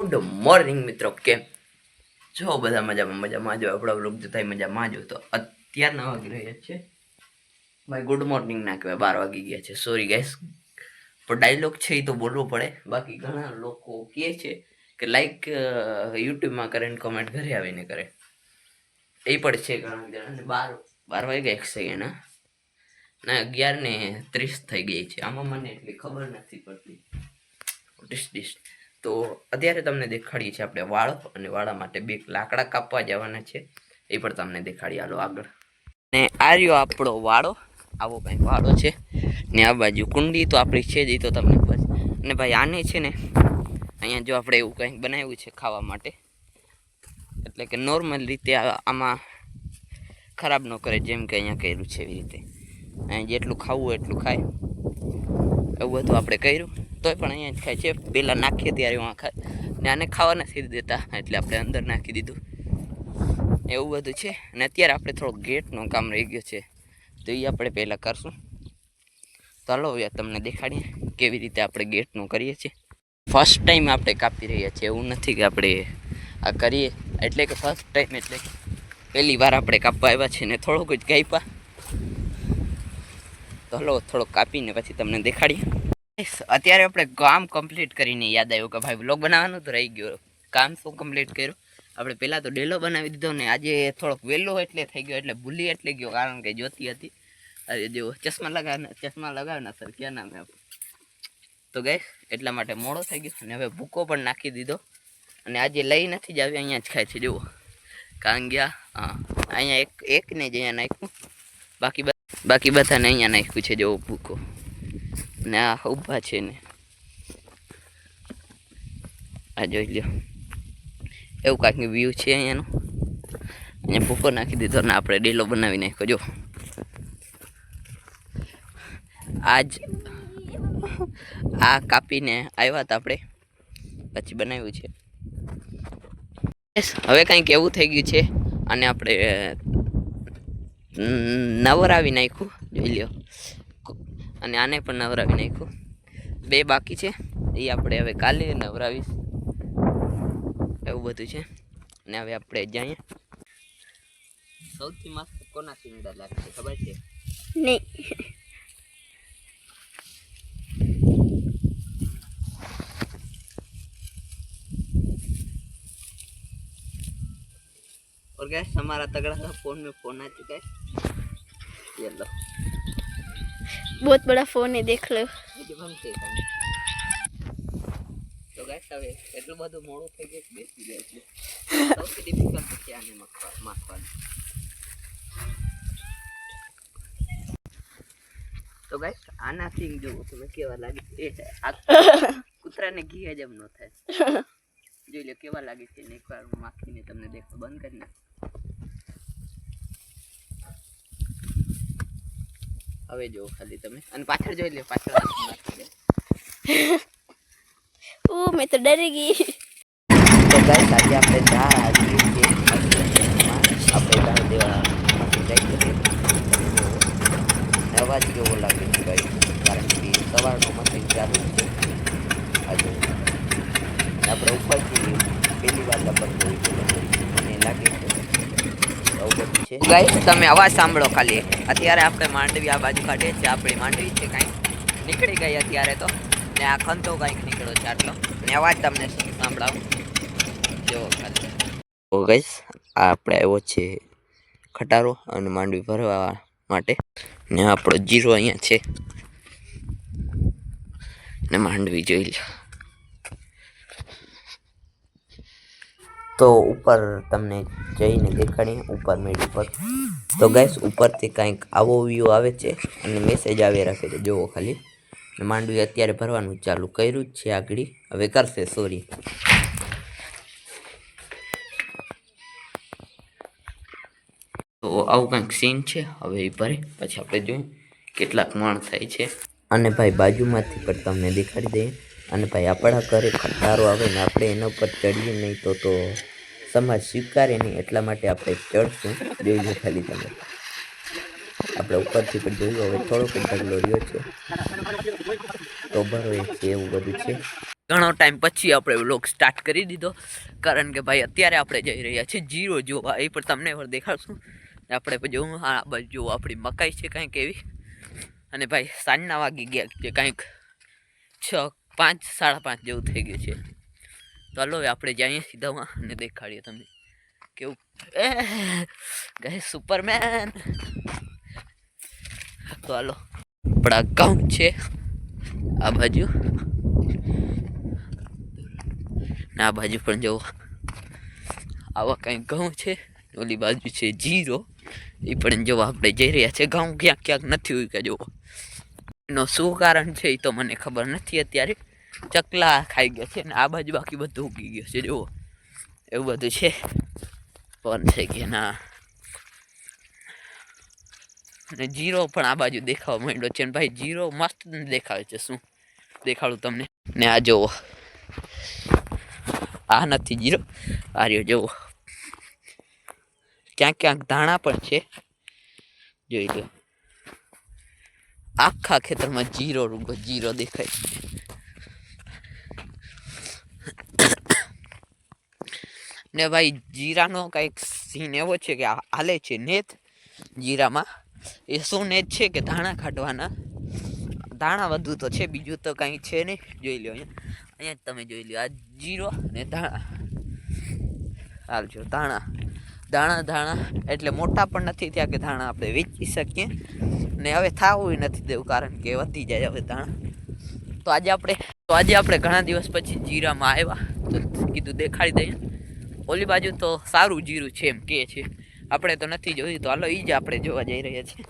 Good morning મિત્રો, કેમ જો બધા મજામાં જો આપણા વ્લોગ જોતા મજામાં જો. તો અત્યારના વાગી રહ્યા છે ભાઈ ગુડ મોર્નિંગ ના કહેવાય, 12 વાગી ગયા છે. સોરી ગાઈસ, પણ ડાયલોગ છે એ તો બોલવો પડે. બાકી ઘણા લોકો કહે છે કે લાઈક યુટ્યુબમાં કરે ને કોમેન્ટ ઘરે આવીને કરે, એ પણ છે ઘણા જણા. 12 વાગ્યા 1 સેકન્ડ ના 11:30 થઈ ગઈ છે. આમાં મને એટલી ખબર નથી પડતી. તો અત્યારે તમને દેખાડીએ છીએ આપણે વાળો, અને વાળા માટે 2 લાકડા કાપવા જવાના છે, એ પણ તમને દેખાડી આલો આગળ. ને આ રહ્યો આપણો વાળો, આવો કંઈક વાળો છે. ને આ બાજુ કુંડી તો આપણી છે જ, એ તો તમને બસ. અને ભાઈ આને છે ને અહીંયા જો આપણે એવું કંઈક બનાવ્યું છે ખાવા માટે, એટલે કે નોર્મલ રીતે આમાં ખરાબ ન કરે, જેમ કે અહીંયા કર્યું છે એવી રીતે. અહીંયા જેટલું ખાવું હોય એટલું ખાય, એવું બધું આપણે કર્યું. તોય પણ અહીંયા જ ખાય છે. પહેલાં નાખીએ ત્યારે વાં ખાય, ને આને ખાવા નથી દેતા એટલે આપણે અંદર નાખી દીધું, એવું બધું છે. અને અત્યારે આપણે થોડોક ગેટનું કામ રહી ગયું છે, તો એ આપણે પહેલાં કરશું. ચાલો તમને દેખાડીએ કેવી રીતે આપણે ગેટનું કરીએ છીએ. ફર્સ્ટ ટાઈમ આપણે કાપી રહ્યા છીએ, એવું નથી કે આપણે આ કરીએ, એટલે કે ફર્સ્ટ ટાઈમ એટલે કે પહેલી વાર આપણે કાપવા આવ્યા છીએ ને થોડુંક જ કાપ્યા. તો હલો થોડોક કાપીને પછી તમને દેખાડીએ. અત્યારે આપણે કામ કમ્પ્લીટ કરીને યાદ આવ્યું કે ભાઈ વ્લોગ બનાવવાનું તો રહી ગયો. કામ શું કમ્પ્લીટ કર્યું આપણે? પહેલાં તો ડેલો બનાવી દીધો, ને આજે થોડોક વહેલો એટલે થઈ ગયો, એટલે ભૂલી એટલે ગયો, કારણ કે જોતી હતી. અરે જો ચશ્મા લગાવના સર, ક્યાં નામ આપણે તો ગઈ, એટલા માટે મોડો થઈ ગયો. અને હવે ભૂકો પણ નાખી દીધો, અને આજે લઈ નથી જ આવી, અહીંયા જ ખાય છે. જુઓ કાંગ્યા, હા અહીંયા એકને જ અહીંયા નાખ્યું, બાકી બધાને અહીંયા નાખ્યું છે. જુઓ ભૂકો, ને આ ઊભા છે ને આ જોઈ લ્યો, એવું કાંઈક વ્યૂ છે અહીંયાનો. અહીંયા ભૂકો નાખી દીધો ને આપણે ડેલો બનાવી નાખ્યો. જો આ કાપીને આવ્યા હતા આપણે, પછી બનાવ્યું છે. હવે કંઈક એવું થઈ ગયું છે, અને આપણે નવરાવી નાખ્યું, જોઈ લ્યો. અને આને પણ નવરાવી નાખ્યું. 2 બાકી છે, એ આપણે હવે કાલે નવરાવીશ, એવું બધું છે. અને હવે આપણે જઈએ. સૌથી મસ્ત કોના સિંગડા લાગશે ખબર છે? નહીં. और गैस हमारा तगड़ा सा फोन में फोन आ चुका है, ये लो बहुत बड़ा फोन है, देख लो. तो गैस હવે એટલું બધું મોડું થઈ ગયું, બેસી ગયા છે. સૌથી ડિફિકલ્ટ છે આને માખવાનું. તો ગૈસ આના સિંગ જોવો તમે કેવા લાગે છે. આ કૂતરાને ઘી હજમ ન થાય. જોઈ લો કેવા લાગે છે, ને એકવાર માખીને તમને દેખો બંધ કરી નાખો. હવે જો ખાલી તમે, અને પાછળ જોઈ લે, પાછળ मैं तो डरी गई. તો ગાઈસ આજે આપણે દાળ આવીએ છીએ, આપણે દાળ દેવા માટે જઈએ છીએ. અવાજ કેવો લાગે છે ભાઈ, કારણ કે સવારનો મશીન ચાલુ છે આજે. આપણે ઉપરથી પહેલી વાર લપટ મને લાગે છે આવું બધું છે. ગાઈસ તમે અવાજ સાંભળો ખાલી. અત્યારે આપણે માંડવી આ બાજુ કાઢીએ છીએ, આપણી માંડવી છે કાંઈક નીકળી ગઈ અત્યારે તો, ને આ ખંતો કાંઈક નીકળ્યો છે આટલો, ને અવાજ તમને સાંભળાવું જો ખાલી. તો ગાઈસ આ આપણે આવ્યો છે ખટારો અને માંડવી ભરવા માટે, ને આપણો જીરો અહીંયા છે, ને માંડવી જોઈ લો. તો ઉપર તમને જઈને દેખાડીએ ઉપર મેળ ઉપર. તો ગાઈસ ઉપરથી કંઈક આવો વ્યૂ આવે છે, અને મેસેજ આવી રાખે છે, જોવો ખાલી. ને માંડવી અત્યારે ભરવાનું ચાલુ કર્યું જ છે, આગળ હવે કરશે. સોરી. તો આવું કંઈક સીન છે. હવે એ ભરે પછી આપણે જોઈએ કેટલાક મણ થાય છે. અને ભાઈ બાજુમાંથી પણ તમને દેખાડી દઈએ. અને ભાઈ આપણા ઘરે ખટારો આવે ને આપણે એના ઉપર ચડીએ નહીં તો સમાજ સ્વીકારે નહીં, એટલા માટે આપણે ચડશું. જોઈ લો ખાલી તમે, આપણે ઉપરથી પણ જોયું. હવે થોડોક ઢગલો રહ્યો છે, તો ભરો છે, એવું બધું છે. ઘણો ટાઈમ પછી આપણે વ્લોગ સ્ટાર્ટ કરી દીધો, કારણ કે ભાઈ અત્યારે આપણે જઈ રહ્યા છીએ જીરો જોવા. એ પણ તમને હવે દેખાડશું. આપણે જોવું આ બાજુ આપણી મકાઈ છે કાંઈક એવી. અને ભાઈ સાંજના વાગી ગયા છે કાંઈક 6, 5, 5:30 જેવું થઈ ગયું છે. તો હાલો આપણે જઈએ સીધા અને દેખાડીએ તમને કેવું ગાઈસ સુપરમેન. તો હાલો આપણા ગામ છે આ બાજુ, ને આ બાજુ પણ જુઓ આવા કંઈક ઘઉં છે. ઓલી બાજુ છે જીરો. એ પણ જો આપણે જઈ રહ્યા છે. ઘઉં ક્યાંક ક્યાંક નથી હોય કે જુઓ. એનું શું કારણ છે એ તો મને ખબર નથી અત્યારે. ચકલા ખાઈ ગયા છે ને આ બાજુ બાકી બધું ઉગી ગયું છે જુઓ. એવું બધું છે પણ છે કે ના. અને જીરો પણ આ બાજુ દેખાવા માંડ્યો છે ને ભાઈ જીરો મસ્ત દેખાય છે. શું દેખાડું તમને. ને આ જુઓ, આ નથી જીરો, આ રહ્યો જુઓ. ક્યાંક ક્યાંક ધાણા પણ છે, જોઈ લો. આખા ખેતરમાં જીરો રૂગો જીરો દેખાય. ને ભાઈ જીરાનો કંઈક સીન એવો છે કે હાલે છે નેત જીરામાં. એ શું નેત છે કે ધાણા કાઢવાના. ધાણા વધુ તો છે, બીજું તો કંઈ છે નહીં. જોઈ લો અહીંયા જ તમે જોઈ લો. આ જીરો ને ધાણા. હાલ જો ધાણા ધાણા એટલે મોટા પણ નથી થયા કે ધાણા આપણે વેચી શકીએ. ને હવે થાવું નથી દેવું, કારણ કે વધી જાય હવે ધાણા. તો આજે આપણે ઘણા દિવસ પછી જીરામાં આવ્યા તો કીધું દેખાડી દઈએ. ઓલી બાજુ તો સારું જીરું છે એમ કે છે, આપણે તો નથી જોયું. તો હાલો એ જ આપણે જોવા જઈ રહ્યા છીએ.